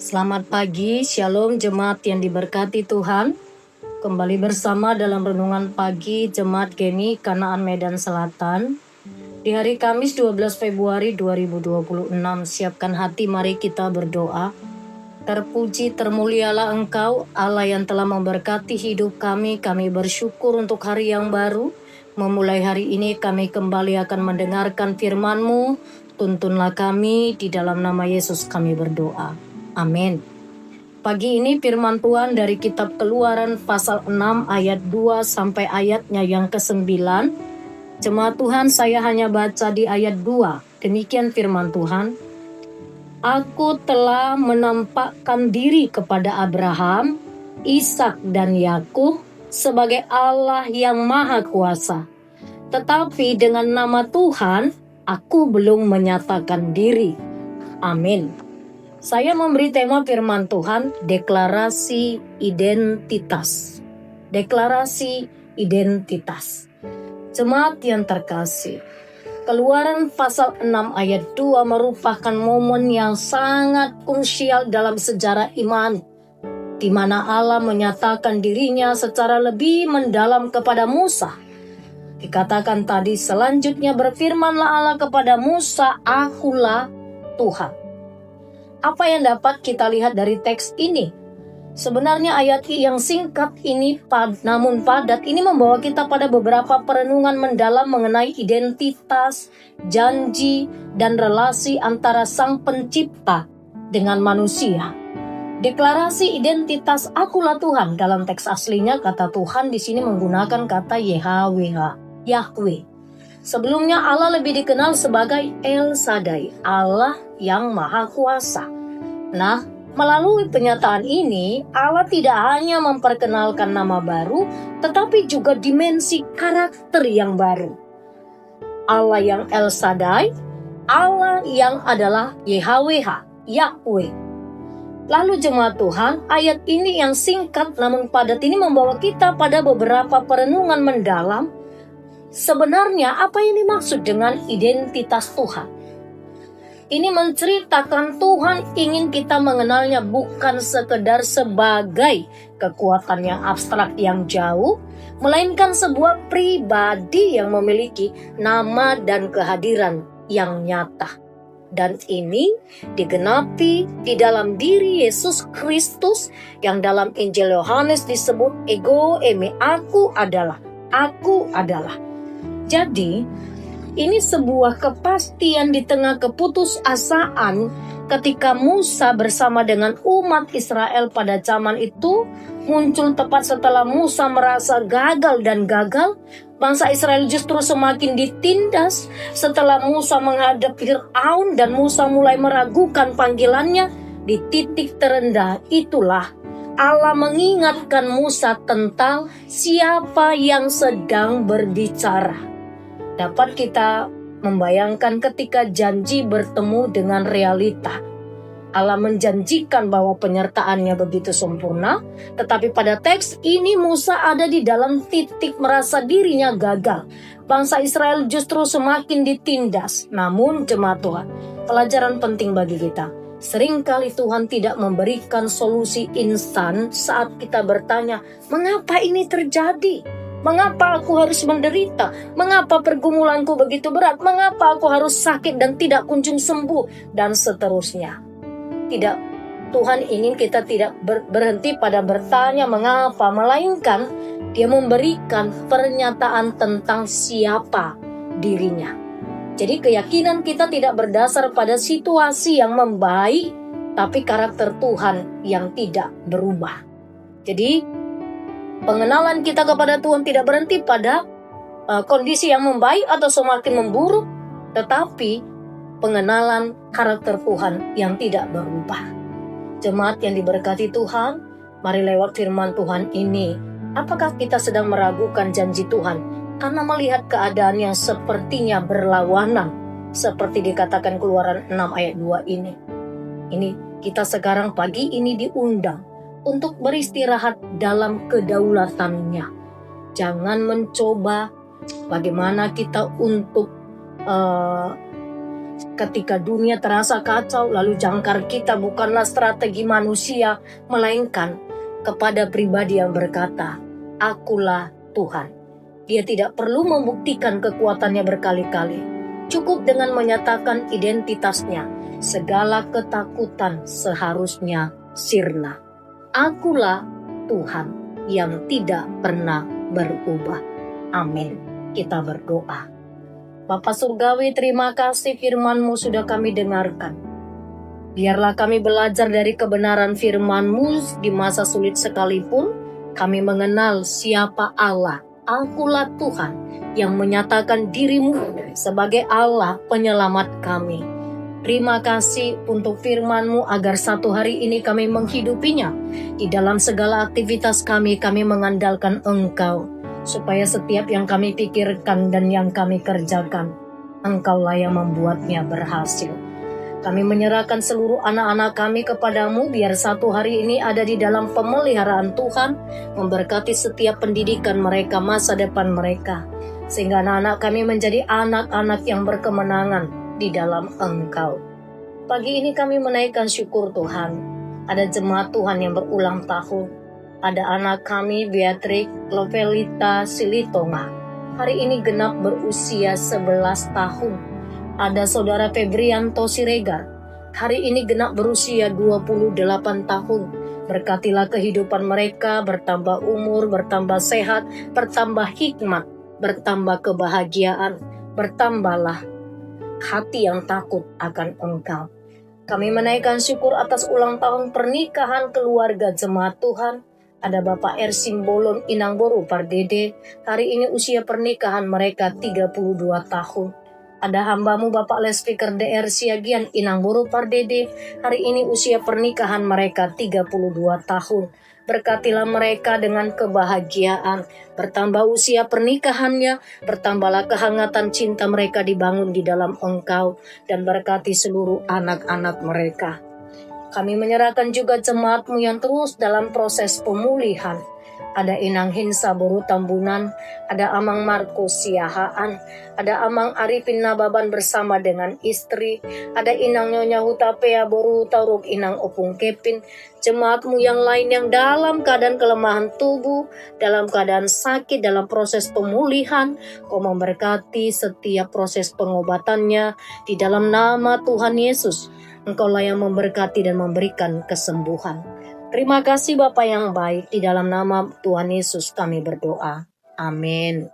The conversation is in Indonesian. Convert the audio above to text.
Selamat pagi, Shalom jemaat yang diberkati Tuhan. Kembali bersama dalam renungan pagi Jemaat Gemi Kanaan Medan Selatan. Di hari Kamis 12 Februari 2026, siapkan hati, mari kita berdoa. Terpuji termulialah Engkau, Allah yang telah memberkati hidup kami. Kami bersyukur untuk hari yang baru. Memulai hari ini kami kembali akan mendengarkan firman-Mu. Tuntunlah kami, di dalam nama Yesus kami berdoa. Amin. Pagi ini firman Tuhan dari kitab Keluaran pasal 6 ayat 2 sampai ayatnya yang ke-9. Jemaat Tuhan, saya hanya baca di ayat 2. Demikian firman Tuhan. Aku telah menampakkan diri kepada Abraham, Ishak dan Yakub sebagai Allah yang Maha Kuasa. Tetapi dengan nama Tuhan, aku belum menyatakan diri. Amin. Saya memberi tema firman Tuhan, deklarasi identitas. Deklarasi identitas. Jemaat yang terkasih, Keluaran pasal 6 ayat 2 merupakan momen yang sangat krusial dalam sejarah iman, di mana Allah menyatakan dirinya secara lebih mendalam kepada Musa. Dikatakan tadi, selanjutnya berfirmanlah Allah kepada Musa, Akulah Tuhan. Apa yang dapat kita lihat dari teks ini? Sebenarnya ayat yang singkat ini namun padat ini membawa kita pada beberapa perenungan mendalam mengenai identitas, janji, dan relasi antara Sang Pencipta dengan manusia. Deklarasi identitas Akulah Tuhan, dalam teks aslinya kata Tuhan di sini menggunakan kata Yahweh. Sebelumnya Allah lebih dikenal sebagai El Shaddai, Allah yang Maha Kuasa. Nah, melalui penyataan ini, Allah tidak hanya memperkenalkan nama baru, tetapi juga dimensi karakter yang baru. Allah yang El Shaddai, Allah yang adalah Yahweh. Lalu jemaat Tuhan, ayat ini yang singkat namun padat ini membawa kita pada beberapa perenungan mendalam. Sebenarnya apa yang dimaksud dengan identitas Tuhan? Ini menceritakan Tuhan ingin kita mengenalnya bukan sekedar sebagai kekuatan yang abstrak yang jauh, melainkan sebuah pribadi yang memiliki nama dan kehadiran yang nyata. Dan ini digenapi di dalam diri Yesus Kristus yang dalam Injil Yohanes disebut ego eimi, aku adalah. Jadi, ini sebuah kepastian di tengah keputusasaan ketika Musa bersama dengan umat Israel pada zaman itu muncul tepat setelah Musa merasa gagal. Bangsa Israel justru semakin ditindas setelah Musa menghadap Fir'aun dan Musa mulai meragukan panggilannya. Di titik terendah itulah Allah mengingatkan Musa tentang siapa yang sedang berbicara. Dapat kita membayangkan ketika janji bertemu dengan realita. Allah menjanjikan bahwa penyertaannya begitu sempurna, tetapi pada teks ini Musa ada di dalam titik merasa dirinya gagal. Bangsa Israel justru semakin ditindas. Namun jemaat Tuhan, pelajaran penting bagi kita. Seringkali Tuhan tidak memberikan solusi instan saat kita bertanya, mengapa ini terjadi? Mengapa aku harus menderita? Mengapa pergumulanku begitu berat? Mengapa aku harus sakit dan tidak kunjung sembuh? Dan seterusnya. Tidak, Tuhan ingin kita tidak berhenti pada bertanya mengapa, melainkan Dia memberikan pernyataan tentang siapa dirinya. Jadi keyakinan kita tidak berdasar pada situasi yang membaik, tapi karakter Tuhan yang tidak berubah. Jadi pengenalan kita kepada Tuhan tidak berhenti pada kondisi yang membaik atau semakin memburuk, tetapi pengenalan karakter Tuhan yang tidak berubah. Jemaat yang diberkati Tuhan, mari lewat firman Tuhan ini, apakah kita sedang meragukan janji Tuhan karena melihat keadaan yang sepertinya berlawanan, seperti dikatakan Keluaran 6 ayat 2 ini? Ini kita sekarang pagi ini diundang untuk beristirahat dalam kedaulatannya. Jangan mencoba bagaimana kita untuk Ketika dunia terasa kacau, lalu jangkar kita bukanlah strategi manusia, melainkan kepada pribadi yang berkata, "Akulah Tuhan." Dia tidak perlu membuktikan kekuatannya berkali-kali. Cukup dengan menyatakan identitasnya. Segala ketakutan seharusnya sirna. Akulah Tuhan yang tidak pernah berubah. Amin. Kita berdoa. Bapa Surgawi, terima kasih firman-Mu sudah kami dengarkan. Biarlah kami belajar dari kebenaran firman-Mu di masa sulit sekalipun. Kami mengenal siapa Allah. Akulah Tuhan yang menyatakan diri-Mu sebagai Allah penyelamat kami. Terima kasih untuk firman-Mu agar satu hari ini kami menghidupinya. Di dalam segala aktivitas kami mengandalkan Engkau. Supaya setiap yang kami pikirkan dan yang kami kerjakan, Engkaulah yang membuatnya berhasil. Kami menyerahkan seluruh anak-anak kami kepadamu, biar satu hari ini ada di dalam pemeliharaan Tuhan, memberkati setiap pendidikan mereka, masa depan mereka, sehingga anak-anak kami menjadi anak-anak yang berkemenangan di dalam Engkau. Pagi ini kami menaikkan syukur Tuhan, ada jemaat Tuhan yang berulang tahun, ada anak kami Beatrix Lovelita Silitonga, hari ini genap berusia 11 tahun. Ada saudara Febrianto Siregar, hari ini genap berusia 28 tahun. Berkatilah kehidupan mereka, bertambah umur, bertambah sehat, bertambah hikmat, bertambah kebahagiaan, bertambahlah hati yang takut akan Engkau. Kami menaikkan syukur atas ulang tahun pernikahan keluarga jemaat Tuhan. Ada Bapak Ersim Bolon Inangboru Pardede, hari ini usia pernikahan mereka 32 tahun. Ada hambamu Bapak Les Speaker DR Siagian Inangboru Pardede, hari ini usia pernikahan mereka 32 tahun. Berkatilah mereka dengan kebahagiaan, bertambah usia pernikahannya, bertambahlah kehangatan cinta mereka dibangun di dalam Engkau, dan berkati seluruh anak-anak mereka. Kami menyerahkan juga jemaat-Mu yang terus dalam proses pemulihan. Ada Inang Hinsa Boru Tambunan, ada Amang Markus Siahaan, ada Amang Arifin Nababan bersama dengan istri, ada Inang Nyonya Hutapea Boru Tauruk Inang Opung Kepin, jemaat-Mu yang lain yang dalam keadaan kelemahan tubuh, dalam keadaan sakit, dalam proses pemulihan, Kau memberkati setiap proses pengobatannya, di dalam nama Tuhan Yesus. Engkaulah yang memberkati dan memberikan kesembuhan. Terima kasih Bapa yang baik, di dalam nama Tuhan Yesus kami berdoa. Amin.